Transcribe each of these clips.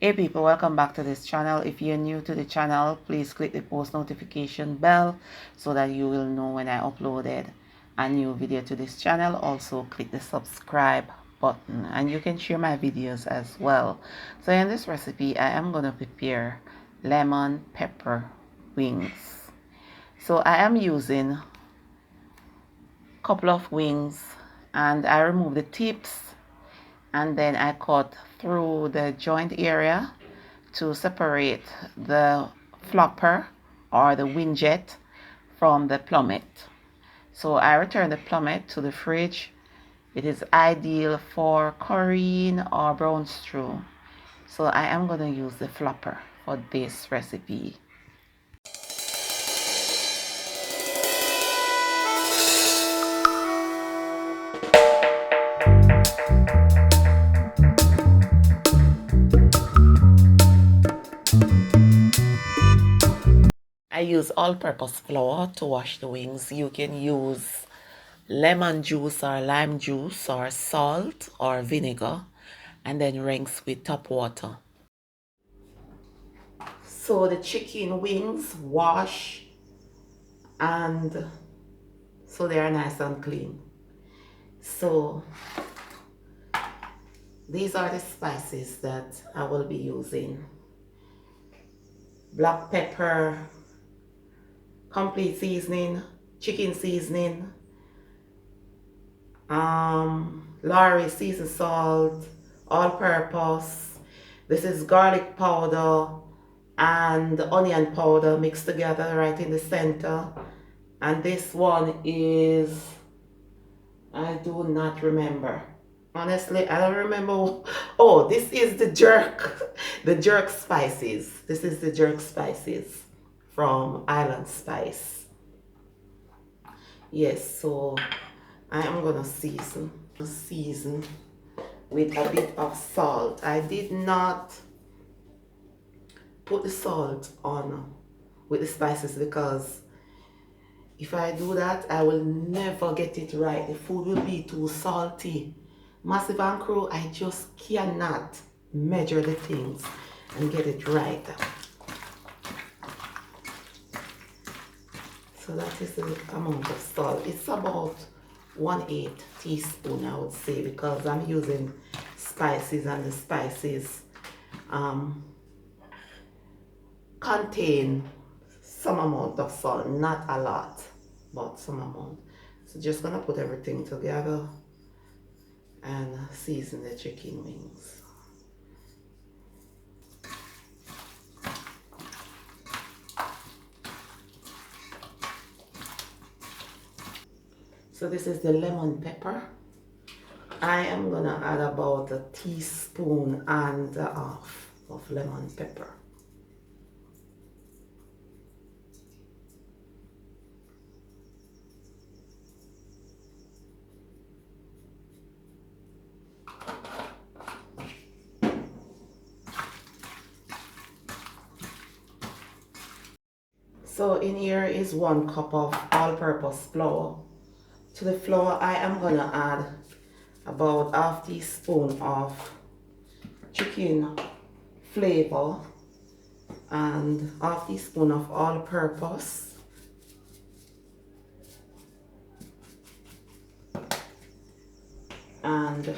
Hey people, welcome back to this channel. If you're new to the channel, please click the post notification bell so that you will know when I uploaded a new video to this channel. Also click the subscribe button and you can share my videos as well. So in this recipe I am going to prepare lemon pepper wings. So I am using a couple of wings and I remove the tips and then I cut through the joint area to separate the flopper or the wingette from the plummet. So I return the plummet to the fridge. It is ideal for currying or brown stew. So I am going to use the flopper for this recipe. I use all-purpose flour to wash the wings. You can use lemon juice or lime juice or salt or vinegar and then rinse with tap water. So the chicken wings wash and so they are nice and clean. So these are the spices that I will be using: black pepper, complete seasoning, chicken seasoning, Lorry seasoned salt, all-purpose. This is garlic powder and onion powder mixed together right in the center. And this one is, I do not remember. Honestly, I don't remember. Oh, this is the jerk, the jerk spices. This is the jerk spices from Island Spice. Yes, so I am gonna season with a bit of salt. I did not put the salt on with the spices because if I do that, I will never get it right. The food will be too salty. Massive and Crew, I just cannot measure the things and get it right. So that is the amount of salt. It's about 1/8 teaspoon, I would say, because I'm using spices and the spices contain some amount of salt, not a lot, but some amount. So just gonna put everything together and season the chicken wings. So this is the lemon pepper. I am gonna add about a teaspoon and a half of lemon pepper. So in here is 1 cup of all-purpose flour. To the flour, I am gonna add about half teaspoon of chicken flavor and half teaspoon of all-purpose, and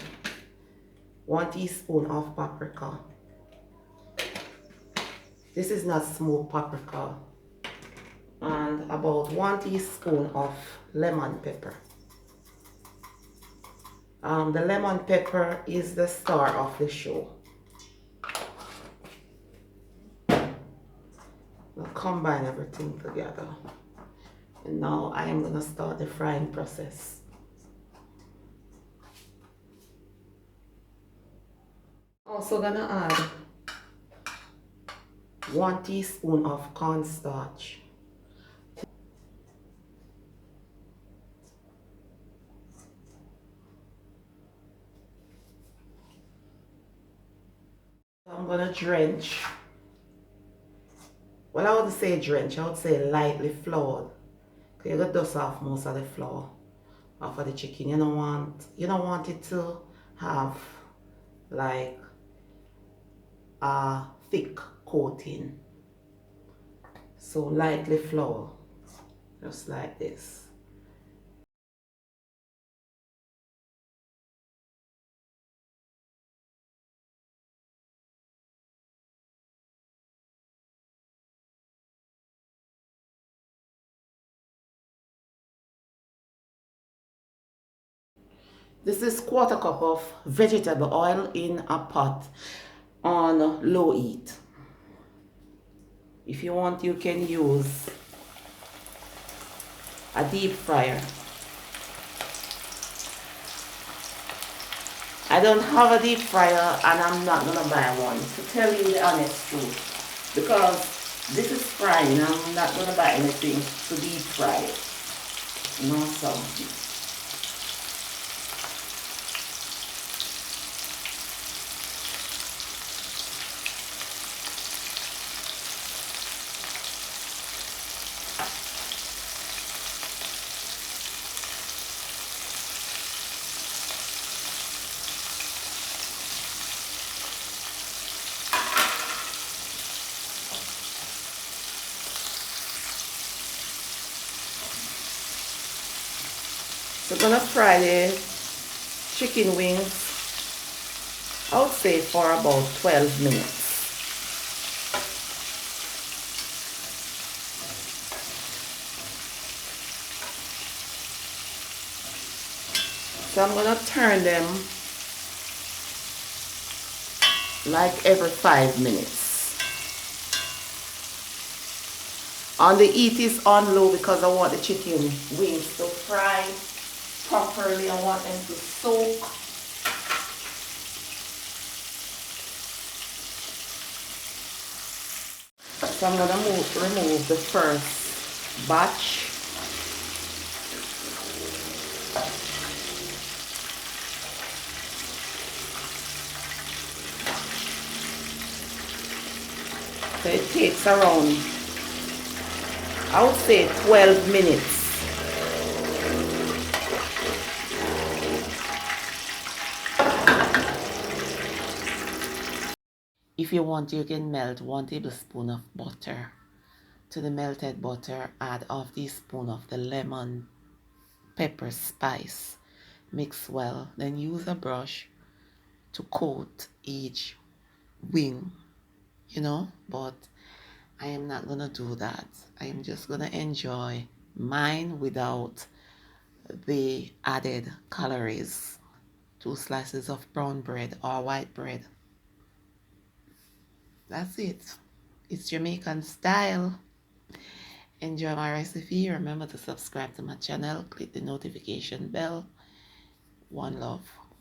1 teaspoon of paprika. This is not smoked paprika. And about 1 teaspoon of lemon pepper. The lemon pepper is the star of the show. We'll combine everything together. And now I am going to start the frying process. Also gonna add 1 teaspoon of cornstarch. I'm gonna drench. Well, I wouldn't say drench, I would say lightly floored. Cause you gotta dust off most of the flour off of the chicken. You don't want it to have like a thick coating. So lightly flour, just like this. This is quarter cup of vegetable oil in a pot on low heat. If you want, you can use a deep fryer. I don't have a deep fryer and I'm not gonna buy one, to tell you the honest truth, because this is frying. I'm not gonna buy anything to deep fry it. No, so we're gonna fry the chicken wings, I would say for about 12 minutes. So I'm gonna turn them like every 5 minutes. And the heat is on low because I want the chicken wings to fry properly. I want them to soak. So I'm gonna remove the first batch. So it takes around, I would say, 12 minutes. If you want, you can melt 1 tablespoon of butter. To the melted butter, add half teaspoon of the lemon pepper spice. Mix well, then use a brush to coat each wing, but I am not gonna do that. I am just gonna enjoy mine without the added calories. 2 slices of brown bread or white bread. That's it. It's Jamaican style. Enjoy my recipe. Remember to subscribe to my channel. Click the notification bell. One love.